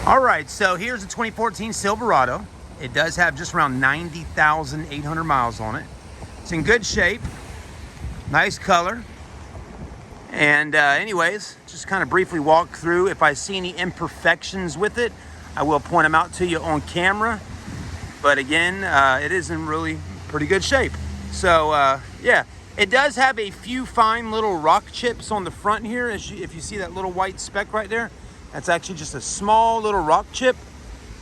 All right, so here's a 2014 Silverado. It does have just around 90,800 miles on it. It's in good shape, nice color. And anyways, just kind of briefly walk through. If I see any imperfections with it, I will point them out to you on camera. But again, it is in really pretty good shape. So yeah, it does have a few fine little rock chips on the front here. If you see that little white speck right there, that's actually just a small little rock chip.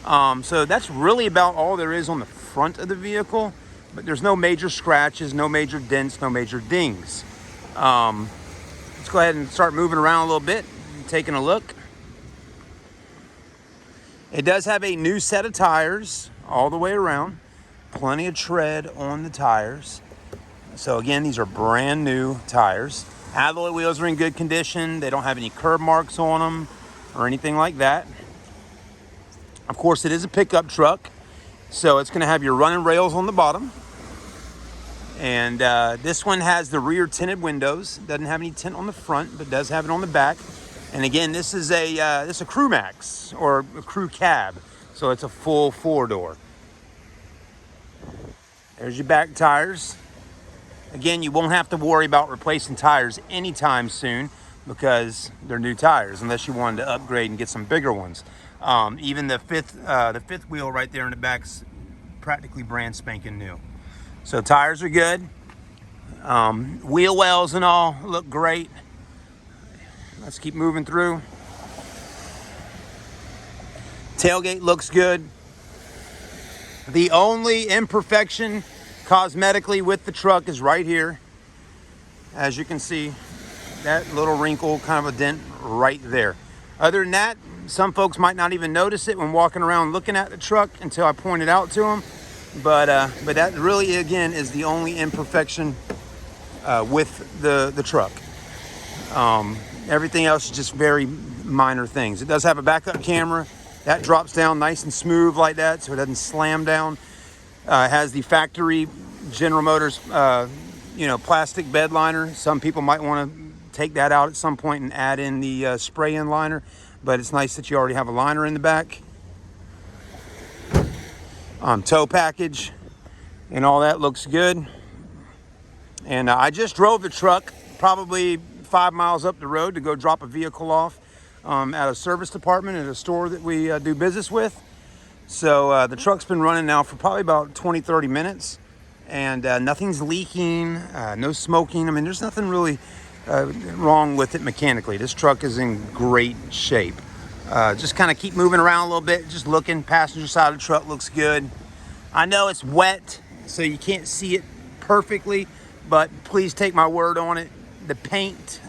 So that's really about all there is on the front of the vehicle. But there's no major scratches, no major dents, no major dings. Let's go ahead and start moving around a little bit, taking a look. It does have a new set of tires all the way around. Plenty of tread on the tires. So again, these are brand new tires. Alloy wheels are in good condition. They don't have any curb marks on them or anything like that. Of course, it is a pickup truck, so it's going to have your running rails on the bottom. And this one has the rear tinted windows. Doesn't have any tint on the front, but does have it on the back. And again, this is a Crew Max or a Crew Cab, so it's a full 4-door. There's your back tires. Again, you won't have to worry about replacing tires anytime soon because they're new tires, unless you wanted to upgrade and get some bigger ones. Even the fifth wheel right there in the back's practically brand spanking new. So tires are good. Wheel wells and all look great. Let's keep moving through. Tailgate looks good. The only imperfection cosmetically with the truck is right here. As you can see, that little wrinkle, kind of a dent right there. Other than that, some folks might not even notice it when walking around looking at the truck until I point it out to them. But that really, again, is the only imperfection with the truck. Everything else is just very minor things. It does have a backup camera. That drops down nice and smooth like that, so it doesn't slam down. It has the factory General Motors, plastic bed liner. Some people might want to take that out at some point and add in the spray-in liner, but it's nice that you already have a liner in the back. Tow package and all that looks good. And I just drove the truck probably 5 miles up the road to go drop a vehicle off at a service department at a store that we do business with. So the truck's been running now for probably about 20-30 minutes, and nothing's leaking, no smoking. I mean, there's nothing really wrong with it mechanically. This truck is in great shape. Just kind of keep moving around a little bit, just looking. Passenger side of the truck looks good. I know it's wet, so you can't see it perfectly, but please take my word on it. The paint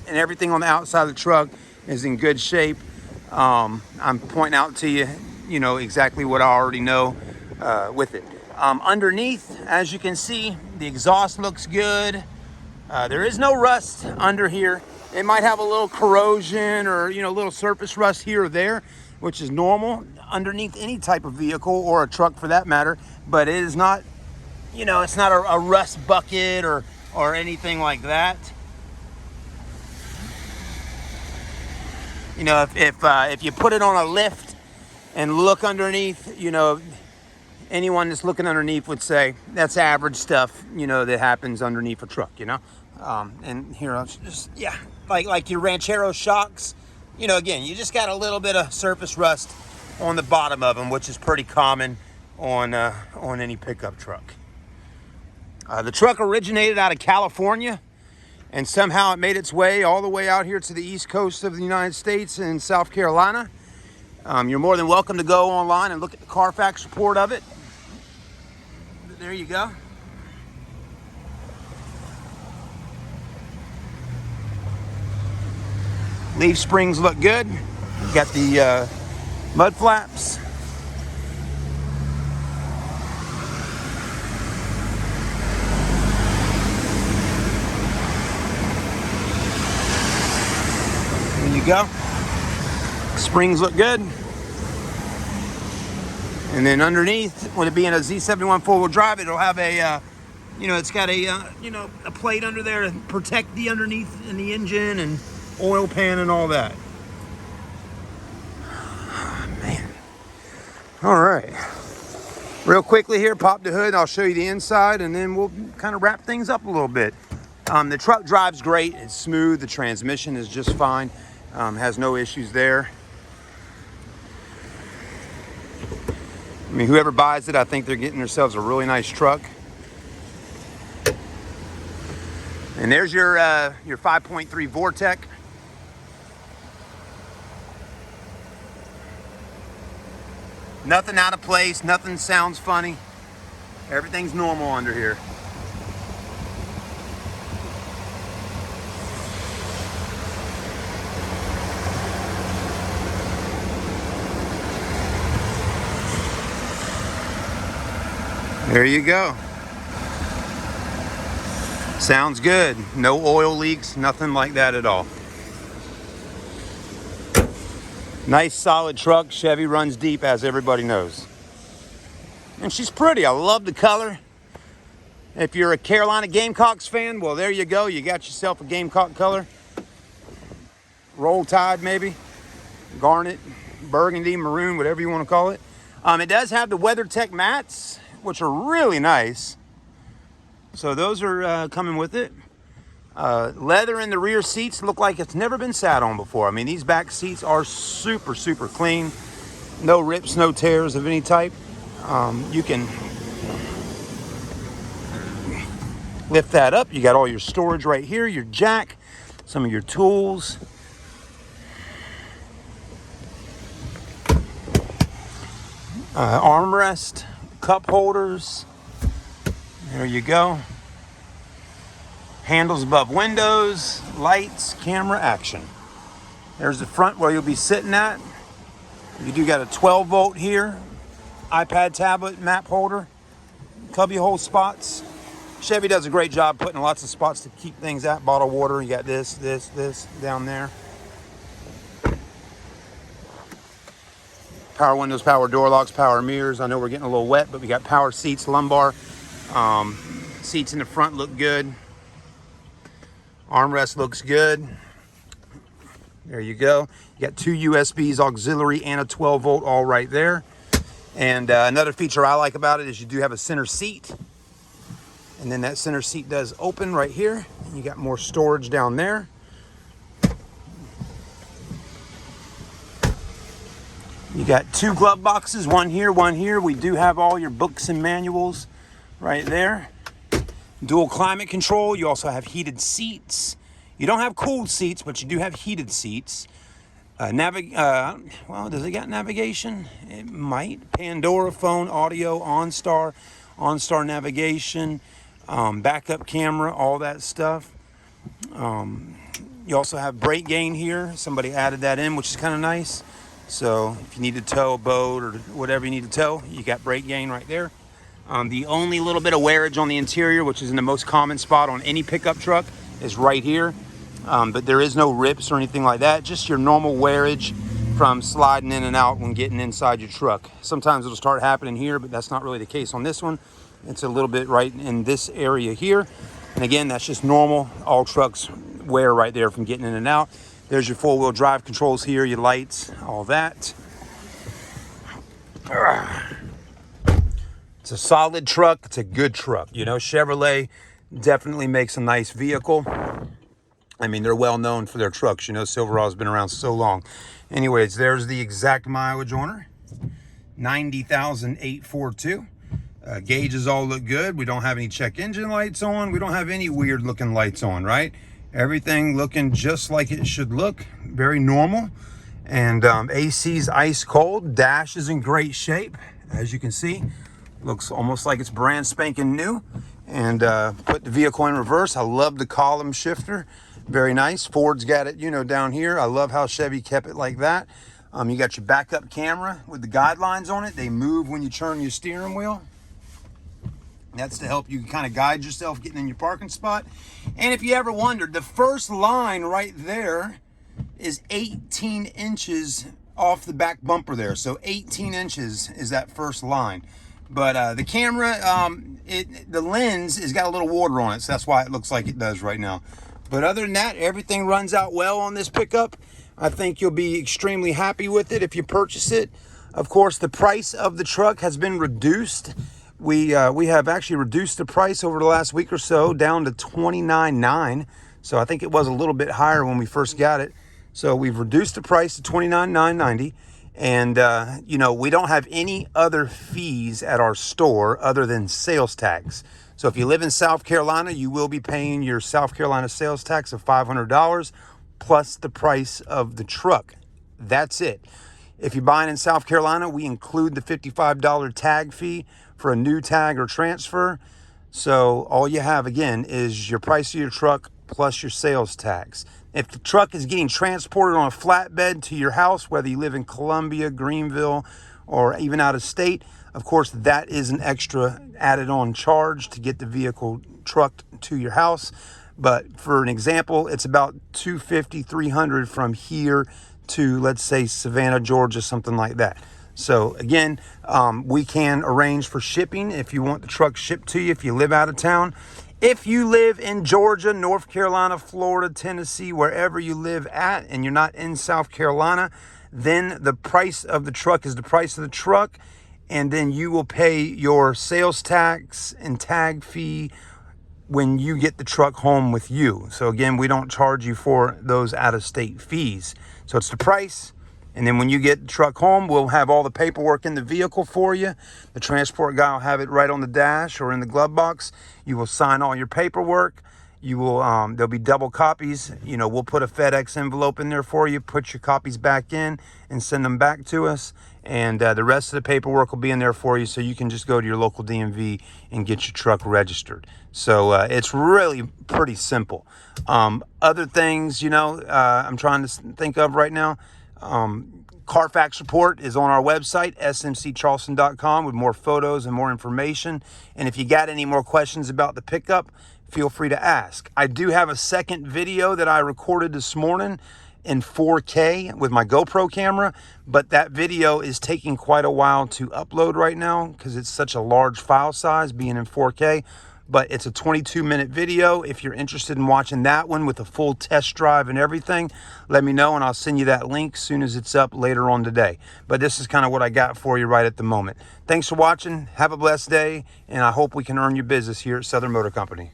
and everything on the outside of the truck is in good shape. I'm pointing out to you, exactly what I already know with it. Underneath, as you can see, the exhaust looks good. There is no rust under here. It might have a little corrosion or, a little surface rust here or there, which is normal underneath any type of vehicle or a truck for that matter. But it is not, it's not a rust bucket or anything like that. If you put it on a lift and look underneath, anyone that's looking underneath would say that's average stuff, that happens underneath a truck, and here I'll just, like your Ranchero shocks, again, you just got a little bit of surface rust on the bottom of them, which is pretty common on any pickup truck. The truck originated out of California, and somehow it made its way all the way out here to the east coast of the United States in South Carolina. You're more than welcome to go online and look at the Carfax report of it. There you go. Leaf springs look good. Got the mud flaps. There you go. Springs look good. And then underneath, with it being a Z71 four-wheel drive, it'll have a, it's got a plate under there to protect the underneath and the engine and oil pan and all that. All right. Real quickly here, pop the hood. I'll show you the inside, and then we'll kind of wrap things up a little bit. The truck drives great. It's smooth. The transmission is just fine. Has no issues there. I mean, whoever buys it, I think they're getting themselves a really nice truck. And there's your 5.3 Vortec. Nothing out of place, nothing sounds funny. Everything's normal under here. There you go. Sounds good. No oil leaks, nothing like that at all. Nice solid truck. Chevy runs deep, as everybody knows. And she's pretty. I love the color. If you're a Carolina Gamecocks fan, well, there you go. You got yourself a Gamecock color. Roll Tide, maybe. Garnet, burgundy, maroon, whatever you want to call it. It does have the WeatherTech mats, which are really nice. So those are coming with it. Leather in the rear seats look like it's never been sat on before. I mean, these back seats are super, super clean. No rips, no tears of any type. You can lift that up. You got all your storage right here, your jack, some of your tools. Armrest, cup holders. There you go. Handles above windows, lights, camera, action. There's the front where you'll be sitting at. You do got a 12 volt here, iPad, tablet, map holder, cubby hole spots. Chevy does a great job putting lots of spots to keep things at. Bottled water, you got this down there. Power windows, power door locks, power mirrors. I know we're getting a little wet, but we got power seats, lumbar. Seats in the front look good. Armrest looks good. There you go. You got 2 USBs, auxiliary, and a 12 volt all right there. And another feature I like about it is you do have a center seat. And then that center seat does open right here. And you got more storage down there. You got 2 glove boxes, one here, one here. We do have all your books and manuals right there. Dual climate control. You also have heated seats. You don't have cooled seats, but you do have heated seats. Well, does it got navigation? It might. Pandora phone, audio, OnStar navigation, backup camera, all that stuff. You also have brake gain here. Somebody added that in, which is kind of nice. So if you need to tow a boat or whatever you need to tow, you got brake gain right there. The only little bit of wearage on the interior, which is in the most common spot on any pickup truck, is right here. But there is no rips or anything like that. Just your normal wearage from sliding in and out when getting inside your truck. Sometimes it'll start happening here, but that's not really the case on this one. It's a little bit right in this area here. And again, that's just normal. All trucks wear right there from getting in and out. There's your 4-wheel drive controls here, your lights, all that. It's a solid truck. It's a good truck. You know, Chevrolet definitely makes a nice vehicle. I mean, they're well known for their trucks. You know, Silverado's been around so long. Anyways, there's the exact mileage on her. 90,842. Gauges all look good. We don't have any check engine lights on. We don't have any weird looking lights on, right? Everything looking just like it should look. Very normal. And AC's ice cold. Dash is in great shape, as you can see. Looks almost like it's brand spanking new. And put the vehicle in reverse. I love the column shifter. Very nice. Ford's got it, you know, down here. I love how Chevy kept it like that. You got your backup camera with the guidelines on it. They move when you turn your steering wheel. That's to help you kind of guide yourself getting in your parking spot. And if you ever wondered, the first line right there is 18 inches off the back bumper there. So 18 inches is that first line. But the camera, the lens has got a little water on it. So that's why it looks like it does right now. But other than that, everything runs out well on this pickup. I think you'll be extremely happy with it if you purchase it. Of course, the price of the truck has been reduced. We have actually reduced the price over the last week or so down to $29,900. So I think it was a little bit higher when we first got it. So we've reduced the price to $29,990. And, you know, we don't have any other fees at our store other than sales tax. So if you live in South Carolina, you will be paying your South Carolina sales tax of $500 plus the price of the truck. That's it. If you're buying in South Carolina, we include the $55 tag fee for a new tag or transfer. So all you have, again, is your price of your truck plus your sales tax. If the truck is getting transported on a flatbed to your house, whether you live in Columbia, Greenville, or even out of state, of course, that is an extra added on charge to get the vehicle trucked to your house. But for an example, it's about $250, $300 from here to, let's say, Savannah, Georgia, something like that. So again, we can arrange for shipping if you want the truck shipped to you if you live out of town. If you live in Georgia, North Carolina, Florida, Tennessee, wherever you live at, and you're not in South Carolina, then the price of the truck is the price of the truck, and then you will pay your sales tax and tag fee when you get the truck home with you. So again, we don't charge you for those out-of-state fees. So it's the price. And then when you get the truck home, we'll have all the paperwork in the vehicle for you. The transport guy will have it right on the dash or in the glove box. You will sign all your paperwork. You will, there'll be double copies. You know, we'll put a FedEx envelope in there for you, put your copies back in and send them back to us. And the rest of the paperwork will be in there for you, so you can just go to your local DMV and get your truck registered. So it's really pretty simple. Other things, you know, I'm trying to think of right now. Carfax Report is on our website, smccharleston.com, with more photos and more information. And if you got any more questions about the pickup, feel free to ask. I do have a second video that I recorded this morning in 4K with my GoPro camera, but that video is taking quite a while to upload right now because it's such a large file size being in 4K. But it's a 22-minute video. If you're interested in watching that one with a full test drive and everything, let me know and I'll send you that link as soon as it's up later on today. But this is kind of what I got for you right at the moment. Thanks for watching. Have a blessed day, and I hope we can earn your business here at Southern Motor Company.